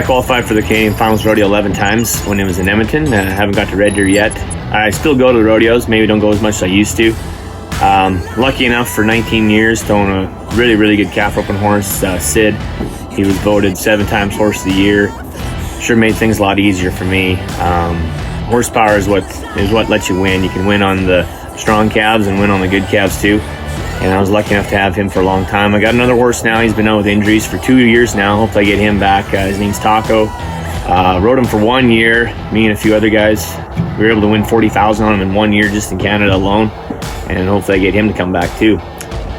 qualified for the Canadian Finals Rodeo 11 times when it was in Edmonton. I haven't got to Red Deer yet. I still go to the rodeos, maybe don't go as much as I used to. Lucky enough for 19 years to own a really, really good calf roping horse, Sid. He was voted 7 times Horse of the Year. Sure made things a lot easier for me. Horsepower is what lets you win. You can win on the strong calves and win on the good calves too. And I was lucky enough to have him for a long time. I got another horse now. He's been out with injuries for 2 years now. Hope I get him back. His name's Taco. Rode him for 1 year. Me and a few other guys. We were able to win $40,000 on him in 1 year just in Canada alone. And hopefully I get him to come back too.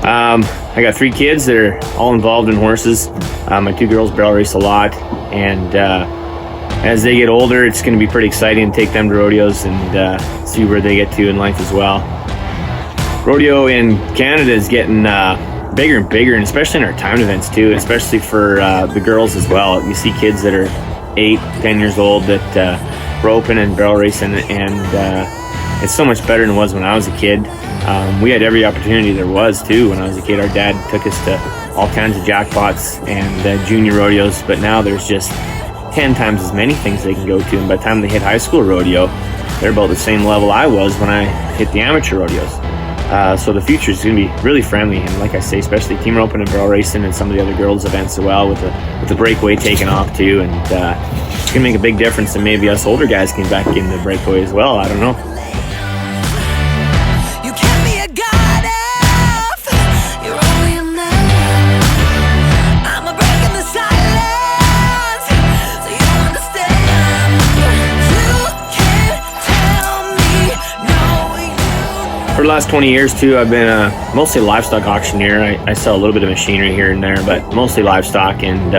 I got 3 kids that are all involved in horses. My 2 girls barrel race a lot. And as they get older, it's going to be pretty exciting to take them to rodeos and see where they get to in life as well. Rodeo in Canada is getting bigger and bigger, and especially in our timed events too, especially for the girls as well. You see kids that are 8, 10 years old that roping and barrel racing, and it's so much better than it was when I was a kid. We had every opportunity there was too when I was a kid. Our dad took us to all kinds of jackpots and junior rodeos, but now there's just 10 times as many things they can go to, and by the time they hit high school rodeo, they're about the same level I was when I hit the amateur rodeos. So the future is going to be really friendly, and like I say, especially team roping and barrel racing and some of the other girls events as well, with the breakaway taking off too, and it's going to make a big difference, and maybe us older guys can back in the breakaway as well. I don't know. For the last 20 years too, I've been mostly a livestock auctioneer. I sell a little bit of machinery here and there, but mostly livestock. And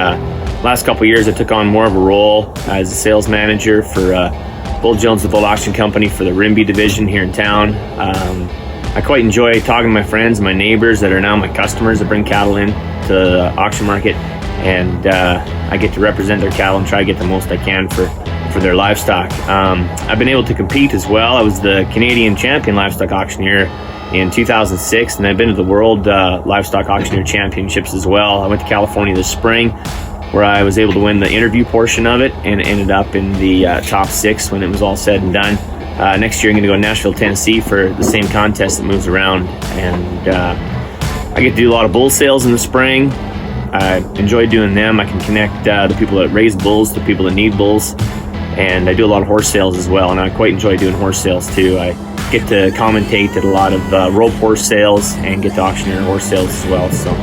last couple of years I took on more of a role as a sales manager for Bull Jones, the Bull Auction Company, for the Rimbey division here in town. I quite enjoy talking to my friends and my neighbors that are now my customers that bring cattle in to the auction market, and I get to represent their cattle and try to get the most I can for their livestock. I've been able to compete as well. I was the Canadian champion livestock auctioneer in 2006, and I've been to the World Livestock Auctioneer Championships as well. I went to California this spring, where I was able to win the interview portion of it and ended up in the top 6 when it was all said and done. Next year I'm going to go to Nashville, Tennessee for the same contest that moves around, and I get to do a lot of bull sales in the spring. I enjoy doing them. I can connect the people that raise bulls to people that need bulls. And I do a lot of horse sales as well, and I quite enjoy doing horse sales too. I get to commentate at a lot of rope horse sales and get to auctioneer horse sales as well. So.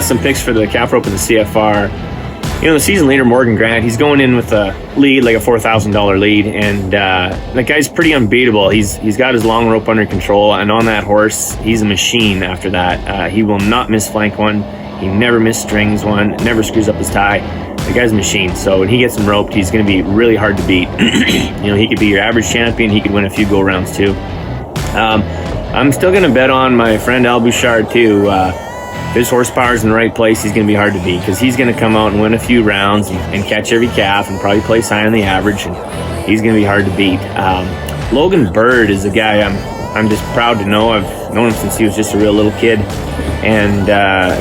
Some picks for the calf rope and the CFR. You know, the season leader, Morgan Grant, he's going in with a lead, like a $4,000 lead, and that guy's pretty unbeatable. He's got his long rope under control, and on that horse, he's a machine after that. He will not miss flank one. He never miss strings one, never screws up his tie. The guy's a machine, so when he gets him roped, he's going to be really hard to beat. You know, he could be your average champion. He could win a few go-rounds, too. I'm still going to bet on my friend Al Bouchard, too. If his horsepower's in the right place, he's going to be hard to beat, because he's going to come out and win a few rounds and catch every calf and probably place high on the average, and he's going to be hard to beat. Logan Bird is a guy I'm just proud to know. I've known him since he was just a real little kid, and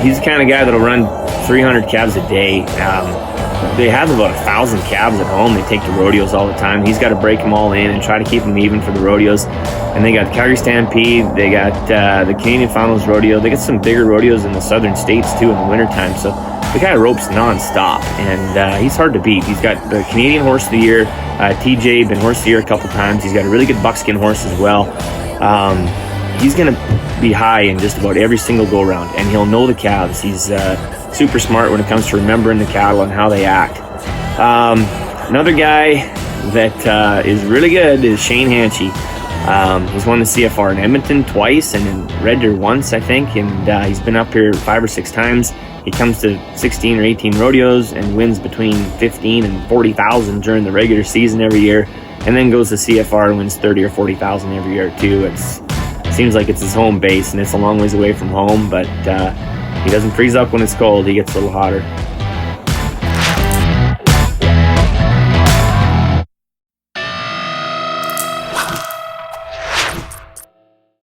he's the kind of guy that'll run 300 calves a day. They have about 1,000 calves at home. They take to rodeos all the time. He's got to break them all in and try to keep them even for the rodeos. And they got the Calgary Stampede. They got the Canadian Finals Rodeo. They got some bigger rodeos in the southern states too in the wintertime. So the guy ropes nonstop, and he's hard to beat. He's got the Canadian Horse of the Year. TJ been Horse of the Year a couple times. He's got a really good buckskin horse as well. He's going to be high in just about every single go-round, and he'll know the calves. He's super smart when it comes to remembering the cattle and how they act. Another guy that is really good is Shane Hanchy. He's won the CFR in Edmonton twice and in Red Deer once, I think, and he's been up here 5 or 6 times. He comes to 16 or 18 rodeos and wins between 15 and 40,000 during the regular season every year, and then goes to CFR and wins 30 or 40,000 every year too. It seems like it's his home base, and it's a long ways away from home, but he doesn't freeze up when it's cold. He gets a little hotter.